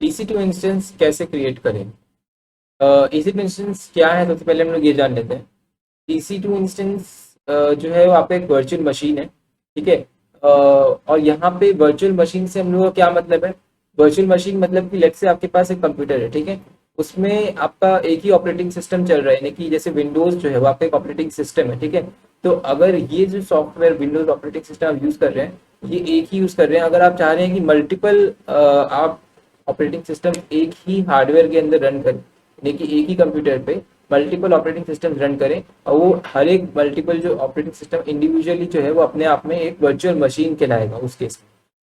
EC2 instance कैसे create करें? EC2 instance क्या है, सबसे पहले हम लोग ये जान लेते हैं। EC2 इंस्टेंस जो है वो आपका एक वर्चुअल मशीन है, ठीक है। और यहाँ पे वर्चुअल मशीन से हम लोग का क्या मतलब है? वर्चुअल मशीन मतलब कि लेट्स से आपके पास एक कंप्यूटर है, ठीक है। उसमें आपका एक ही ऑपरेटिंग सिस्टम चल रहा है, यानी कि जैसे विंडोज जो है वो आपका एक ऑपरेटिंग सिस्टम है, ठीक है। तो अगर ये जो सॉफ्टवेयर विंडोज ऑपरेटिंग सिस्टम आप यूज कर रहे हैं, ये एक ही यूज कर रहे हैं। अगर आप चाह रहे हैं कि मल्टीपल आप ऑपरेटिंग सिस्टम एक ही हार्डवेयर के अंदर रन करें, यानी कि एक ही कंप्यूटर पे मल्टीपल ऑपरेटिंग सिस्टम रन करें, और वो हर एक मल्टीपल जो ऑपरेटिंग सिस्टम इंडिविजुअली जो है वो अपने आप में एक वर्चुअल मशीन कहलाएगा उस केस में,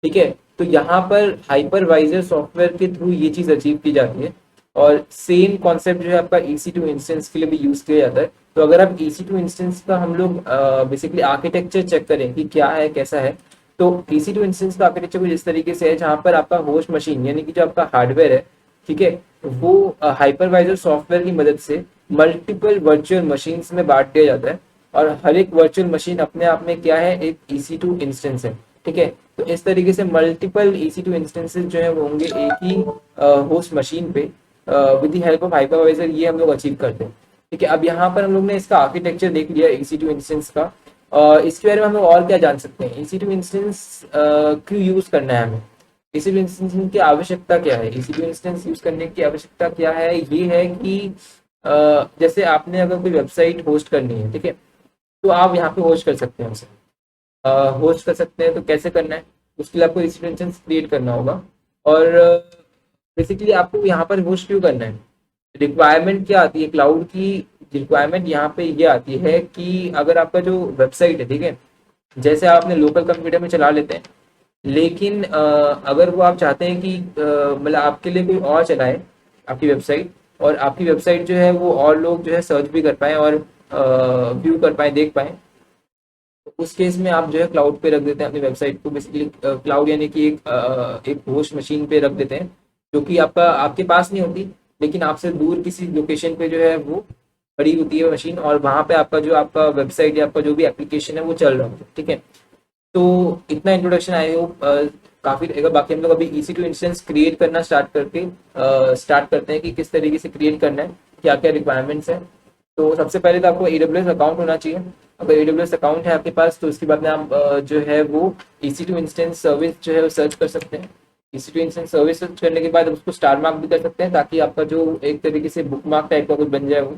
ठीक है। तो यहाँ पर हाइपरवाइजर सॉफ्टवेयर के थ्रू ये चीज अचीव की जाती है। और सेम कॉन्सेप्ट जो है आपका EC2 इंस्टेंस के लिए भी यूज किया जाता है। तो अगर आप EC2 इंस्टेंस का हम लोग बेसिकली आर्किटेक्चर चेक करें कि क्या है कैसा है, तो EC2 इंस्टेंस का आर्किटेक्चर कुछ इस तरीके से है, जहाँ पर आपका होस्ट मशीन यानी कि जो आपका हार्डवेयर है, ठीक है, वो हाइपरवाइजर सॉफ्टवेयर की मदद से मल्टीपल वर्चुअल मशीन्स में बांट दिया जाता है। और हर एक वर्चुअल मशीन अपने आप में क्या है, एक EC2 इंस्टेंस है, ठीक है। तो इस तरीके से मल्टीपल EC2 इंस्टेंसेस जो है वो होंगे एक ही होस्ट मशीन पे, with the help of hypervisor ये हम लोग अचीव करते हैं, ठीक है। अब यहाँ पर हम लोग ने इसका आर्किटेक्चर देख लिया EC2 इंस्टेंस का। इसके बारे में हम लोग और क्या जान सकते हैं? EC2 इंस्टेंस क्यों यूज करना है हमें? EC2 इंस्टेंस की आवश्यकता क्या है? EC2 इंस्टेंस यूज करने की आवश्यकता क्या है? ये है कि जैसे आपने अगर कोई वेबसाइट होस्ट करनी है, ठीक है, तो आप यहाँ पे होस्ट कर सकते हैं उसे। होस्ट कर सकते हैं, तो कैसे करना है? उसके लिए आपको EC2 इंस्टेंस क्रिएट करना होगा। और बेसिकली आपको यहाँ पर होस्ट क्यों करना है? रिक्वायरमेंट क्या आती है क्लाउड की? रिक्वायरमेंट यहाँ पे ये आती है कि अगर आपका जो वेबसाइट है, ठीक है, जैसे आप अपने लोकल कंप्यूटर में चला लेते हैं, लेकिन अगर वो आप चाहते हैं कि मतलब आपके लिए कोई और चलाए आपकी वेबसाइट, और आपकी वेबसाइट जो है वो और लोग जो है सर्च भी कर पाए और व्यू कर पाए, देख पाए, तो उस केस में आप जो है क्लाउड पे रख देते हैं अपनी वेबसाइट को। बेसिकली क्लाउड यानी कि एक होस्ट मशीन पे रख देते हैं, जो कि आपका आपके पास नहीं होती, लेकिन आपसे दूर किसी लोकेशन पे जो है वो खड़ी होती है मशीन, और वहां पे आपका जो आपका वेबसाइट या आपका जो भी एप्लीकेशन है वो चल रहा होता है, ठीक है। तो इतना इंट्रोडक्शन आई होप काफी रहेगा। बाकी हम लोग अभी EC2 इंस्टेंस क्रिएट करना स्टार्ट करते हैं कि किस तरीके से क्रिएट करना है, क्या क्या रिक्वायरमेंट्स है। तो सबसे पहले तो आपको AWS अकाउंट होना चाहिए। अगर AWS अकाउंट है आपके पास, तो उसके बाद में आप जो है वो EC2 इंस्टेंस सर्विस जो है वो सर्च कर सकते हैं। EC2 इंस्टेंस सर्विस सर्च करने के बाद उसको स्टार मार्क भी कर सकते हैं, ताकि आपका जो एक तरीके से बुक मार्क टाइप का कुछ बन जाए वो,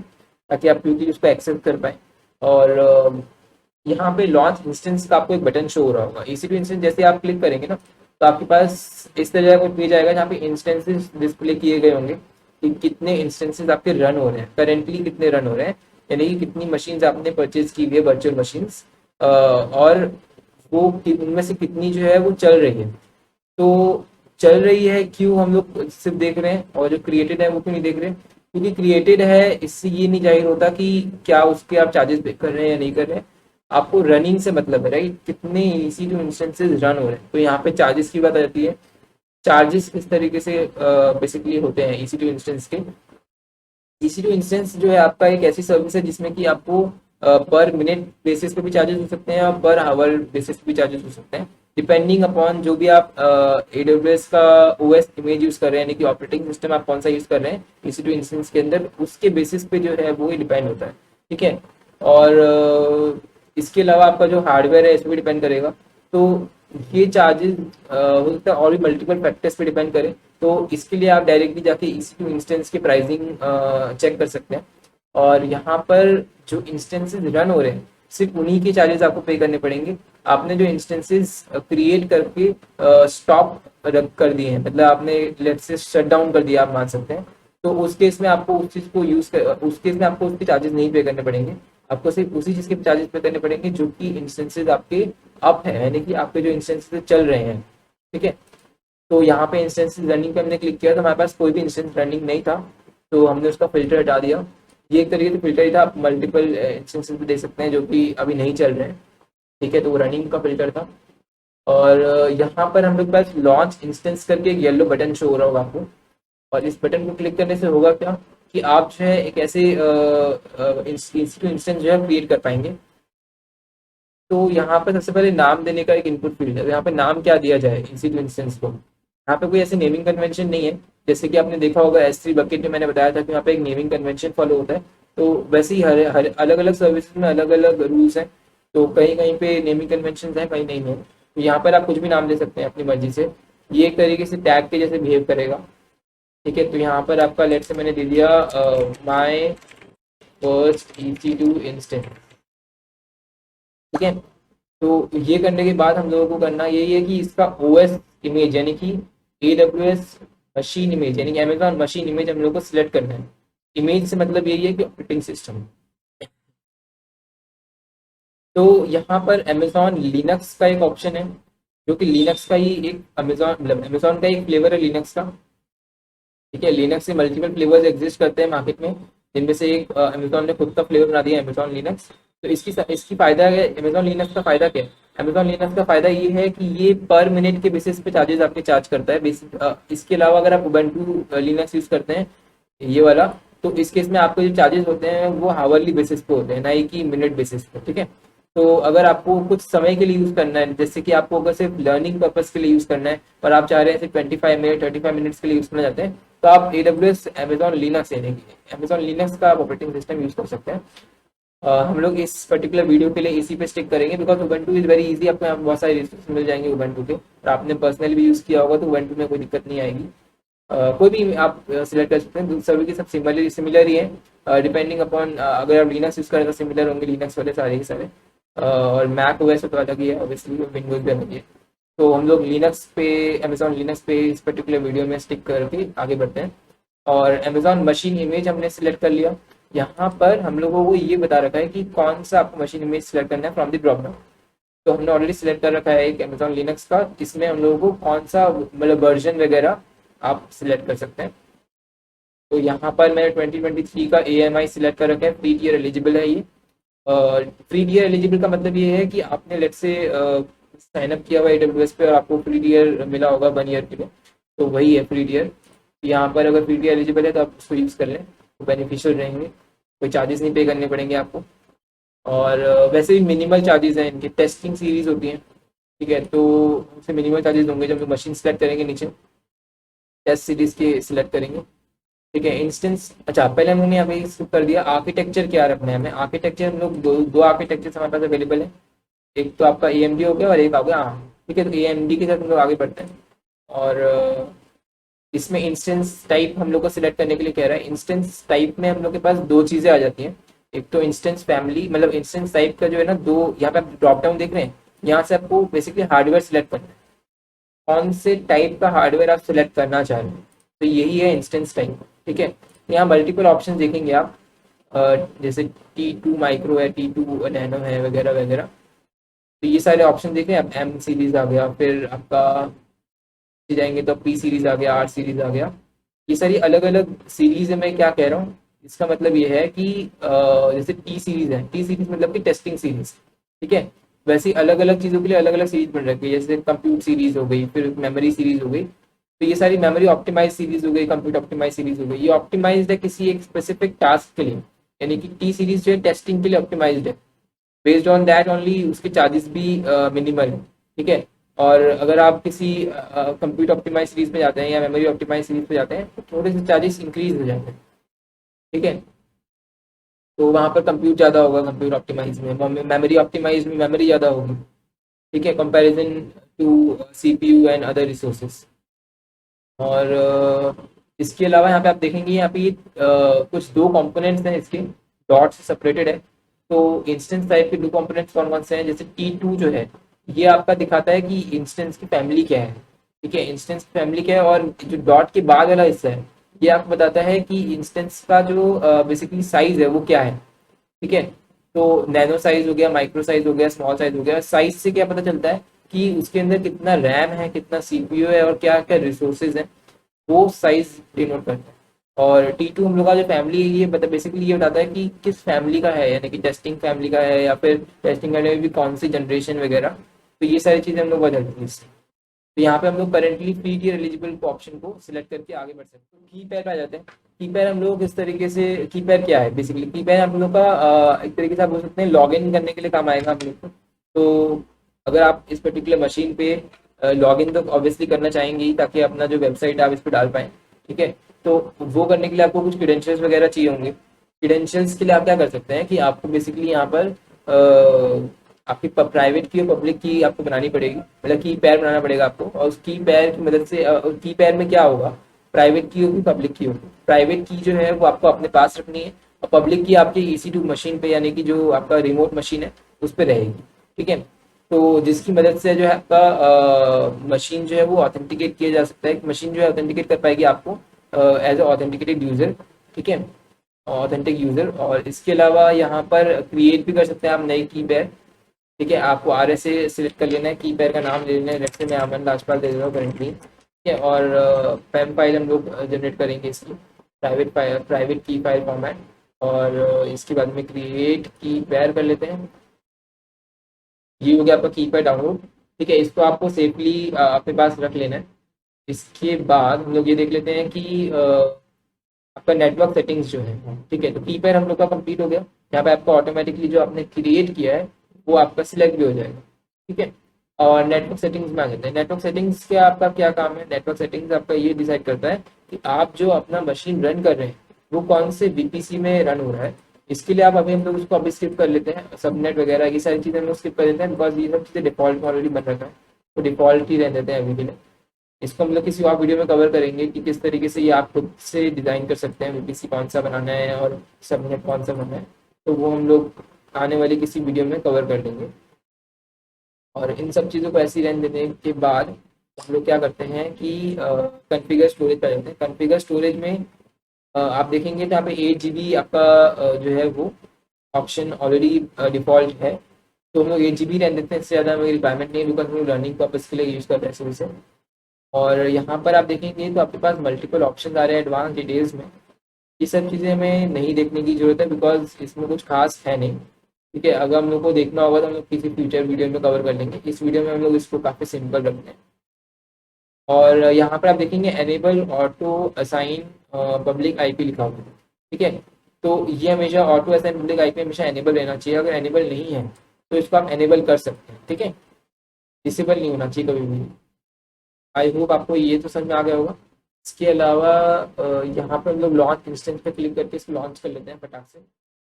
ताकि आप क्विकली उसको एक्सेस कर पाए। और यहाँ पे लॉन्च इंस्टेंस का आपको एक बटन शो हो रहा होगा। EC2 इंस्टेंस जैसे आप क्लिक करेंगे ना, तो आपके पास इस तरह का कोई पेज आएगा जहाँ पे इंस्टेंसेस डिस्प्ले किए गए होंगे कि कितने इंस्टेंसेस आपके रन हो रहे हैं, करेंटली कितने रन हो रहे हैं, यानी कि कितनी मशीन्स आपने परचेज की हुई है वर्चुअल मशीन्स, और वो उनमें से कितनी जो है वो चल रही है। तो चल रही है क्यों हम लोग सिर्फ देख रहे हैं, और जो क्रिएटेड है वो क्यों नहीं देख रहे हैं? क्योंकि क्रिएटेड है इससे ये नहीं जाहिर होता कि क्या उसके आप चार्जेस पे कर रहे हैं या नहीं कर रहे हैं। आपको रनिंग से मतलब है, राइट, कितने EC2 इंस्टेंसेस रन हो रहे हैं। तो यहाँ पे चार्जेस की बात आ जाती है। चार्जेस किस तरीके से बेसिकली होते हैं EC2 इंस्टेंस के? EC2 इंस्टेंस जो है आपका एक ऐसी सर्विस है जिसमें कि आपको पर मिनट बेसिस पे भी चार्जेस हो सकते हैं और पर आवर बेसिस पे भी चार्जेस हो सकते हैं, डिपेंडिंग अपॉन जो भी आप AWS का OS इमेज यूज कर रहे हैं, यानी कि ऑपरेटिंग सिस्टम आप कौन सा यूज कर रहे हैं EC2 इंस्टेंस के अंदर, उसके बेसिस पे जो है वो डिपेंड होता है, ठीक है। और इसके अलावा आपका जो हार्डवेयर है इस पर भी डिपेंड करेगा। तो ये चार्जेस हो सकता है और भी मल्टीपल फैक्टर्स पे डिपेंड करें। तो इसके लिए आप डायरेक्टली जाके EC2 इंस्टेंस की प्राइसिंग चेक कर सकते हैं। और यहाँ पर जो इंस्टेंसेस रन हो रहे हैं सिर्फ उन्हीं के चार्जेस आपको पे करने पड़ेंगे। आपने जो इंस्टेंसेस क्रिएट करके स्टॉप रख कर दिए हैं, मतलब आपने लेट्स से शट डाउन कर दिया, आप मान सकते हैं, तो उस केस में आपको उस चीज को उस केस में आपको उसके चार्जेस नहीं पे करने पड़ेंगे। आपको सिर्फ उसी चीज के चार्जेस पे करने पड़ेंगे जो कि इंस्टेंसेस आपके अप है, यानी कि आपके जो इंस्टेंसेस चल रहे हैं, ठीक है। तो यहाँ पे इंस्टेंसेस रनिंग पे हमने क्लिक किया तो हमारे पास कोई भी इंस्टेंस रनिंग नहीं था, तो हमने उसका फिल्टर हटा दिया। ये एक तरीके से फिल्टर ही था। आप मल्टीपल इंस्टेंसेस भी देख सकते हैं जो कि अभी नहीं चल रहे हैं, ठीक है, तो वो रनिंग का फिल्टर था। और यहाँ पर हम लोग के पास लॉन्च इंस्टेंस करके एक येलो बटन शो हो रहा होगा आपको, और इस बटन को क्लिक करने से होगा क्या कि आप जो है एक ऐसे इंस्टेंस जो है क्रिएट कर पाएंगे। तो यहाँ पर सबसे पहले नाम देने का एक इनपुट फील्ड है। तो यहाँ पे नाम क्या दिया जाए EC2 इंस्टेंस को? यहाँ पे कोई ऐसे नेमिंग कन्वेंशन नहीं है। जैसे कि आपने देखा होगा S3 बकेट में मैंने बताया था कि वहाँ पे एक नेमिंग कन्वेंशन फॉलो होता है। तो वैसे ही हर हर अलग अलग सर्विसेज में अलग अलग रूल्स हैं। तो कहीं कहीं पे नेमिंग कन्वेंशन हैं, कहीं नहीं है। तो यहाँ पर आप कुछ भी नाम दे सकते हैं अपनी मर्जी से। ये एक तरीके से टैग के जैसे बिहेव करेगा। ठीक है, तो यहाँ पर आपका लेट से मैंने दे दिया माई फर्स्ट EC2 इंस्टेंस। ठीक है, तो ये करने के बाद हम लोगों को करना यही है कि इसका OS इमेज यानी कि AWS मशीन इमेज यानी कि अमेजॉन मशीन इमेज हम लोग को सिलेक्ट करना है। इमेज से मतलब यही है कि ऑपरेटिंग सिस्टम। तो यहाँ पर अमेजॉन लिनक्स का एक ऑप्शन है, जो कि लिनक्स का ही एक अमेजॉन मतलब अमेजॉन का एक फ्लेवर है लिनक्स का। ठीक है, लिनक्स से मल्टीपल फ्लेवर्स एग्जिस्ट करते हैं मार्केट में, जिनमें से एक अमेजॉन ने खुद का फ्लेवर बना दिया अमेजॉन लिनक्स। तो इसकी फायदा है, अमेजॉन लिनक्स का फायदा क्या है? अमेजॉन लिनक्स का फायदा ये है कि ये पर मिनट के बेसिस पे चार्जेस आपके चार्ज करता है इसके अलावा अगर आप उबंटू लिनक्स यूज करते हैं ये वाला, तो इस केस में आपके जो चार्जेस होते हैं वो हावरली बेसिस पे होते हैं, ना ही कि मिनट बेसिस पे। ठीक है, तो अगर आपको कुछ समय के लिए यूज करना है, जैसे कि आपको अगर सिर्फ लर्निंग पर्पज के लिए यूज करना है और आप चाह रहे हैं सिर्फ 25 मिनट 35 मिनट्स के लिए यूज करना चाहते हैं, तो आप AWS अमेजॉन लिनक्स यानी कि अमेजॉन लिनक्स का ऑपरेटिंग सिस्टम यूज कर सकते हैं। हम लोग इस पर्टिकुलर वीडियो के लिए इसी पे स्टिक करेंगे, because Ubuntu is very easy. आपको यहाँ बहुत सारे रिसोर्स मिल जाएंगे उबंटू के, और आपने पर्सनली भी यूज किया होगा तो उबंटू में कोई दिक्कत नहीं आएगी। कोई भी आप सिलेक्ट कर सकते हैं, सभी के सब सिमिलर ही है। डिपेंडिंग अपॉन अगर आप लिनक्स यूज करें तो सिमिलर होंगे लिनक्स वाले सारे के सारे। और मैक ओएस तो अलग ही है, ऑब्वियसली विंडोज भी अलग ही है। तो हम लोग लिनक्स पे अमेजॉन लिनक्स पे इस पर्टिकुलर वीडियो में स्टिक करके आगे बढ़ते हैं। और अमेजॉन मशीन इमेज हमने सिलेक्ट कर लिया। यहाँ पर हम लोगों को ये बता रखा है कि कौन सा आपको मशीन इमेज सिलेक्ट करना है फ्रॉम द ड्रॉप डाउन। तो हमने ऑलरेडी सिलेक्ट कर रखा है एक अमेजॉन लिनक्स का, इसमें हम लोगों को कौन सा मतलब वर्जन वगैरह आप सिलेक्ट कर सकते हैं। तो यहाँ पर मैंने 2023 का AMI सिलेक्ट कर रखा है, फ्री टियर एलिजिबल है ये। फ्री टियर एलिजिबल का मतलब ये है कि आपने लेट से साइन अप किया हुआ AWS पे और आपको फ्री टियर मिला होगा 1 ईयर के लिए, तो वही है फ्री टियर। यहाँ पर अगर फ्री टियर एलिजिबल है तो आप उसको यूज़ कर लें, तो बेनिफिशियल रहेंगे, कोई चार्जेस नहीं पे करने पड़ेंगे आपको। और वैसे भी मिनिमल चार्जेस हैं, इनकी टेस्टिंग सीरीज होती है। ठीक है, तो उससे मिनिमल चार्जेस होंगे जब हम मशीन सेलेक्ट करेंगे, नीचे टेस्ट सीरीज के सिलेक्ट करेंगे। ठीक है, इंस्टेंस अच्छा पहले हमने यहाँ पे स्किप कर दिया, आर्किटेक्चर क्या रखना है हमें। आर्किटेक्चर हम लोग दो आर्किटेक्चर हमारे पास अवेलेबल है, एक तो आपका AMD हो गया और एक आ गया ARM। ठीक है, तो AMD के साथ हम लोग आगे बढ़ते हैं। और इसमें इंस्टेंस टाइप हम लोग को सिलेक्ट करने के लिए कह रहा है। इंस्टेंस टाइप में हम लोग के पास दो चीज़ें आ जाती हैं, एक तो इंस्टेंस फैमिली मतलब इंस्टेंस टाइप का जो है ना, दो यहाँ पे आप ड्रॉप डाउन देख रहे हैं, यहाँ से आपको बेसिकली हार्डवेयर सिलेक्ट करना है, कौन से टाइप का हार्डवेयर आप सिलेक्ट करना चाह रहे हैं, तो यही है इंस्टेंस टाइप। ठीक है, यहाँ मल्टीपल ऑप्शन देखेंगे आप, जैसे T2 माइक्रो है, T2 नैनो है वगैरह वगैरह। तो ये सारे ऑप्शन देखें आप, M सीरीज आ गया, फिर आपका जाएंगे तो P सीरीज आ गया, R सीरीज आ गया। ये सारी अलग अलग सीरीज है। मैं क्या कह रहा हूँ, इसका मतलब ये है कि जैसे T सीरीज है, T सीरीज मतलब कि टेस्टिंग सीरीज। ठीक है, वैसे ही अलग अलग चीज़ों के लिए अलग अलग सीरीज बन रखी है, जैसे कंप्यूट सीरीज हो गई, फिर मेमोरी सीरीज हो गई। तो ये सारी मेमोरी ऑप्टिमाइज सीरीज हो गई, कंप्यूट ऑप्टिमाइज सीरीज हो गई। ये ऑप्टिमाइज्ड है किसी एक स्पेसिफिक टास्क के लिए, यानी कि T सीरीज जो है टेस्टिंग के लिए ऑप्टिमाइज्ड है। बेस्ड ऑन दैट ओनली उसके चार्जेस भी मिनिमल है। ठीक है, और अगर आप किसी कंप्यूटर ऑप्टिमाइज सीरीज पे जाते हैं या मेमोरी ऑप्टिमाइज सीरीज पे जाते हैं तो थोड़े से चार्जेस इंक्रीज हो जाते हैं। ठीक है, तो वहाँ पर कंप्यूट ज़्यादा होगा कंप्यूटर ऑप्टिमाइज में, मेमोरी ऑप्टिमाइज में मेमोरी ज़्यादा होगी। ठीक है, comparison to CPU and other resources. और इसके अलावा यहाँ पे आप देखेंगे यहाँ पे कुछ दो कंपोनेंट्स हैं इसके, डॉट से सेपरेटेड है। तो इंस्टेंस टाइप के दो कंपोनेंट्स कौन कौन से हैं, जैसे T2 जो है ये आपका दिखाता है कि इंस्टेंस की फैमिली क्या है। ठीक है, इंस्टेंस की फैमिली क्या है, और जो डॉट के बाद वाला हिस्सा है ये आपको बताता है कि इंस्टेंस का जो बेसिकली साइज है वो क्या है। ठीक है, तो नैनो साइज हो गया, माइक्रो साइज हो गया, स्मॉल साइज हो गया। साइज से क्या पता चलता है कि उसके अंदर कितना रैम है, कितना CPU है और क्या क्या रिसोर्सेज हैं, वो साइज डिनोट करता है। और T2 हम लोग का जो फैमिली है ये बेसिकली ये बताता है कि किस फैमिली का है, यानी कि टेस्टिंग फैमिली का है या फिर टेस्टिंग करने में भी कौन सी जनरेशन वगैरह। तो ये सारी चीज़ें हम लोग बदलती हैं इससे। तो यहाँ पे हम लोग currently free tier eligible option को सिलेक्ट करके आगे बढ़ सकते हैं। की पैर आ जाते हैं। की पैर हम लोग इस तरीके से, की पैर क्या है बेसिकली, की पैर हम लोग का एक तरीके से आप बोल सकते हैं लॉग इन करने के लिए काम आएगा हम लोग को। तो अगर आप इस पर्टिकुलर मशीन पे लॉग इन तो ऑब्वियसली करना चाहेंगे ही, ताकि अपना जो वेबसाइट आप इस पर डाल पाएँ। ठीक है। तो वो करने के लिए आपको कुछ क्रेडेंशियल्स वगैरह चाहिए होंगे। क्रेडेंशियल्स के लिए आप क्या कर सकते हैं कि आपको बेसिकली यहाँ पर आपकी प्राइवेट की और पब्लिक की आपको बनानी पड़ेगी, मतलब की पैर बनाना पड़ेगा आपको, और उस की पैर की मदद से की पैर में क्या होगा, प्राइवेट की होगी पब्लिक की होगी। प्राइवेट की जो है वो आपको अपने पास रखनी है, और पब्लिक की आपकी EC2 मशीन पे, यानी कि जो आपका रिमोट मशीन है उस पर रहेगी। ठीक है। तो जिसकी मदद से जो है आपका मशीन जो है वो ऑथेंटिकेट किया जा सकता है, मशीन जो है ऑथेंटिकेट कर पाएगी आपको एज अ ऑथेंटिकेटेड यूजर। ठीक है, ऑथेंटिक यूजर। और इसके अलावा यहाँ पर क्रिएट भी कर सकते हैं आप नई की पैर। ठीक है, आपको RS से सिलेक्ट कर लेना है, की पैर का नाम ले लेना है, जैसे मैं अमन राजपाल दे रहा हूँ करेंटली। ठीक है, और पैम फाइल हम लोग जनरेट करेंगे इसकी, प्राइवेट की फाइल फॉर्मेट। और इसके बाद में क्रिएट की पैर कर लेते हैं। ये हो गया आपका की पैर डाउनलोड। ठीक है, इसको आपको सेफली अपने पास रख लेना है। इसके बाद हम लोग ये देख लेते हैं कि आपका नेटवर्क सेटिंग्स जो है, ठीक है, तो की पैर हम लोग का कंप्लीट हो गया। यहाँ पे आपको ऑटोमेटिकली जो आपने क्रिएट किया है वो आपका सिलेक्ट भी हो जाएगा। ठीक है, और नेटवर्क सेटिंग्स में आ जाते हैं। नेटवर्क सेटिंग्स के आपका क्या काम है, नेटवर्क सेटिंग्स आपका ये डिसाइड करता है कि आप जो अपना मशीन रन कर रहे हैं वो कौन से VPC में रन हो रहा है। इसके लिए आप अभी हम लोग उसको अभी स्किप कर लेते हैं, सबनेट वगैरह ये सारी चीज़ें हम लोग स्किप कर लेते हैं, बिकॉज ये सब चीज़ें डिफॉल्ट में ऑलरेडी बन रखा है, तो डिफॉल्ट ही रहने देते हैं अभी के लिए। इसको हम लोग किसी और वीडियो में कवर करेंगे कि किस तरीके से ये आप खुद से डिज़ाइन कर सकते हैं, VPC कौन सा बनाना है और सबनेट कौन सा बनाना है, तो वो हम लोग आने वाली किसी वीडियो में कवर कर देंगे। और इन सब चीज़ों को ऐसे ही रहने देने के बाद हम लोग क्या करते हैं कि कॉन्फ़िगर स्टोरेज पर जाते हैं। कॉन्फ़िगर स्टोरेज में आप देखेंगे तो यहाँ पे 8 GB आपका जो है वो ऑप्शन ऑलरेडी डिफ़ॉल्ट है, तो हम लोग 8 GB रहने देते हैं। इससे ज़्यादा हमें रिक्वायरमेंट नहीं है, बिकॉज हम लोग रनिंग पर्पज़ के लिए यूज़ कर रहे हैं शुरू से। और यहाँ पर आप देखेंगे तो आपके पास मल्टीपल ऑप्शन आ रहे हैं एडवांस डिटेल्स में। ये सब चीज़ें हमें नहीं देखने की ज़रूरत है, बिकॉज इसमें कुछ खास है नहीं। ठीक है, अगर हम लोग को देखना होगा तो हम लोग किसी फ्यूचर वीडियो में कवर कर लेंगे। इस वीडियो में हम लोग इसको काफ़ी सिंपल रखते हैं। और यहाँ पर आप देखेंगे enable auto assign public IP लिखा हुआ है। ठीक है, तो ये हमेशा ऑटो असाइन पब्लिक IP हमेशा एनेबल रहना चाहिए। अगर एनेबल नहीं है तो इसको आप एनेबल कर सकते हैं। ठीक है, डिसेबल नहीं होना चाहिए कभी भी। आई होप आपको ये तो समझ में आ गया होगा। इसके अलावा यहाँ पर हम लोग लॉन्च इंस्टेंस पे क्लिक करके इसको लॉन्च कर लेते हैं फटाक से।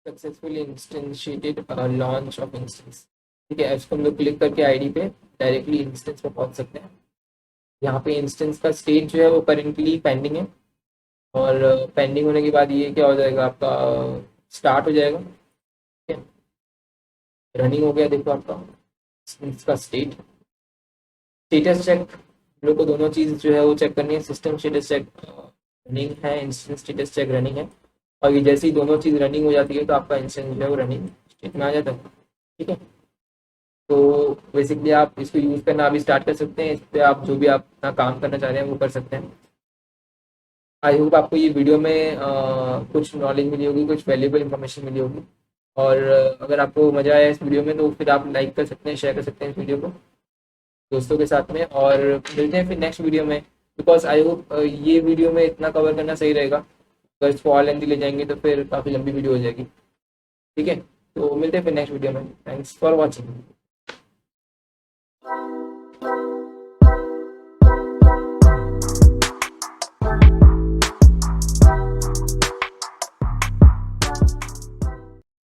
Successfully instantiated launch of instance. ठीक है, इसको हम लोग क्लिक करके ID पे डायरेक्टली इंस्टेंस पे पहुंच सकते हैं। यहाँ पे इंस्टेंस का स्टेट जो है वो करेंटली पेंडिंग है, और पेंडिंग होने के बाद ये क्या हो जाएगा, आपका स्टार्ट हो जाएगा। ठीक है, रनिंग हो गया, देखो आपका इंस्टेंस का स्टेटस चेक। लोग को दोनों चीज़ जो है वो चेक करनी है, सिस्टम स्टेटस चेक रनिंग है, इंस्टेंस स्टेटस चेक रनिंग है। और ये जैसे ही दोनों चीज़ रनिंग हो जाती है तो आपका इंस्टेंस जो है वो रनिंग स्टेट में आ जाता है। ठीक है, तो बेसिकली आप इसको यूज़ करना अभी स्टार्ट कर सकते हैं। इस पर आप जो भी आप अपना काम करना चाह रहे हैं वो कर सकते हैं। आई होप आपको ये वीडियो में कुछ नॉलेज मिली होगी, कुछ वैल्यूबल इन्फॉर्मेशन मिली होगी। और अगर आपको मज़ा आया इस वीडियो में तो फिर आप लाइक कर सकते हैं, शेयर कर सकते हैं इस वीडियो को दोस्तों के साथ में। और मिलते हैं फिर नेक्स्ट वीडियो में, बिकॉज आई होप ये वीडियो में इतना कवर करना सही रहेगा। अगर इसको और लेंथी ले जाएंगे तो फिर काफ़ी लंबी वीडियो हो जाएगी। ठीक है, तो मिलते हैं फिर नेक्स्ट वीडियो में। Thanks for watching.